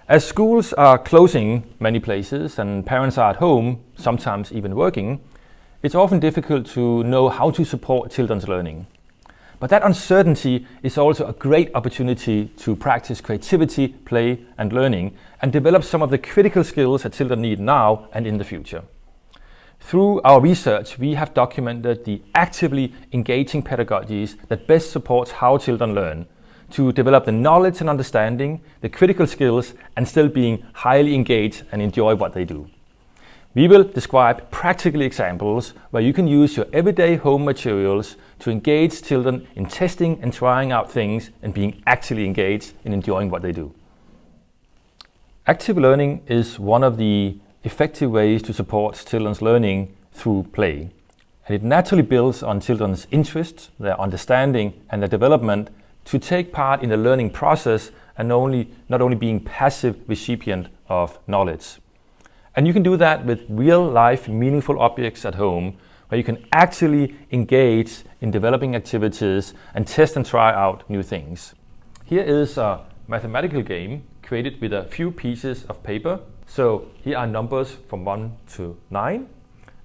As schools are closing many places and parents are at home, sometimes even working, it's often difficult to know how to support children's learning. But that uncertainty is also a great opportunity to practice creativity, play and learning and develop some of the critical skills that children need now and in the future. Through our research, we have documented the actively engaging pedagogies that best supports how children learn, to develop the knowledge and understanding, the critical skills, and still being highly engaged and enjoy what they do. We will describe practical examples where you can use your everyday home materials to engage children in testing and trying out things and being actually engaged in enjoying what they do. Active learning is one of the effective ways to support children's learning through play. And it naturally builds on children's interests, their understanding and their development to take part in the learning process and not only being passive recipient of knowledge. And you can do that with real-life meaningful objects at home where you can actually engage in developing activities and test and try out new things. Here is a mathematical game created with a few pieces of paper. So here are numbers from 1 to 9.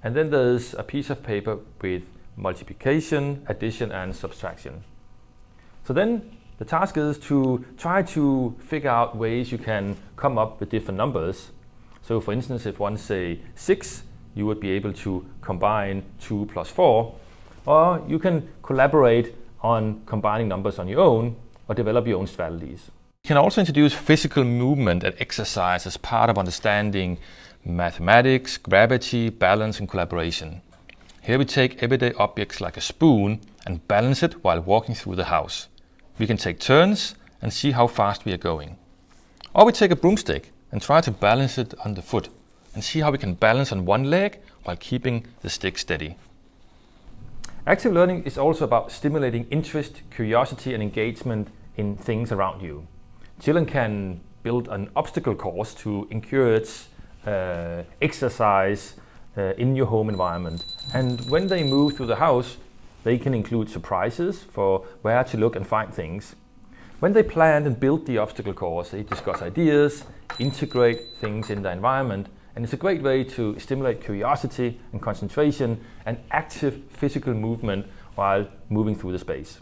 And then there's a piece of paper with multiplication, addition and subtraction. So then the task is to try to figure out ways you can come up with different numbers. So for instance, if one say 6, you would be able to combine 2 plus 4, or you can collaborate on combining numbers on your own or develop your own strategies. You can also introduce physical movement and exercise as part of understanding mathematics, gravity, balance and collaboration. Here we take everyday objects like a spoon and balance it while walking through the house. We can take turns and see how fast we are going. Or we take a broomstick and try to balance it on the foot and see how we can balance on one leg while keeping the stick steady. Active learning is also about stimulating interest, curiosity and engagement in things around you. Children can build an obstacle course to encourage exercise in your home environment. And when they move through the house, they can include surprises for where to look and find things. When they plan and build the obstacle course, they discuss ideas, integrate things in the environment, and it's a great way to stimulate curiosity and concentration and active physical movement while moving through the space.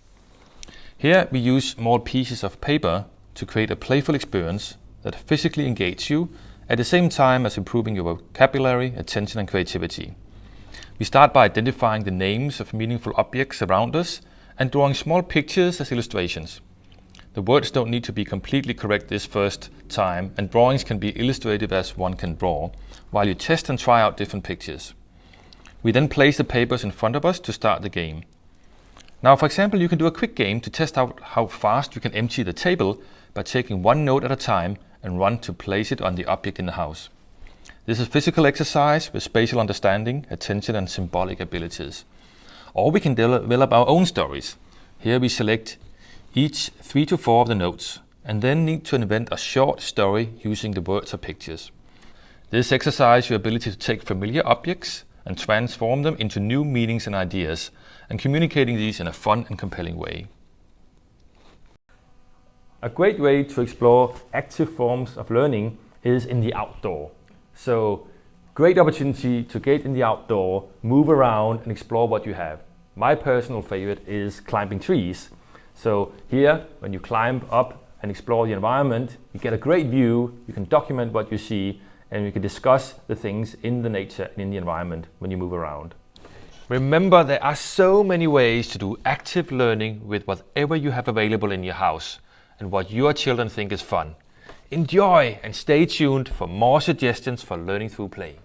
Here we use small pieces of paper to create a playful experience that physically engages you at the same time as improving your vocabulary, attention and creativity. We start by identifying the names of meaningful objects around us and drawing small pictures as illustrations. The words don't need to be completely correct this first time, and drawings can be illustrative as one can draw, while you test and try out different pictures. We then place the papers in front of us to start the game. Now, for example, you can do a quick game to test out how fast you can empty the table by taking one note at a time and run to place it on the object in the house. This is physical exercise with spatial understanding, attention and symbolic abilities. Or we can develop our own stories. Here we select each 3 to 4 of the notes and then need to invent a short story using the words or pictures. This exercises your ability to take familiar objects and transform them into new meanings and ideas, and communicating these in a fun and compelling way. A great way to explore active forms of learning is in the outdoor. So, great opportunity to get in the outdoor, move around and explore what you have. My personal favorite is climbing trees. So here, when you climb up and explore the environment, you get a great view, you can document what you see, and you can discuss the things in the nature and in the environment when you move around. Remember, there are so many ways to do active learning with whatever you have available in your house and what your children think is fun. Enjoy and stay tuned for more suggestions for learning through play.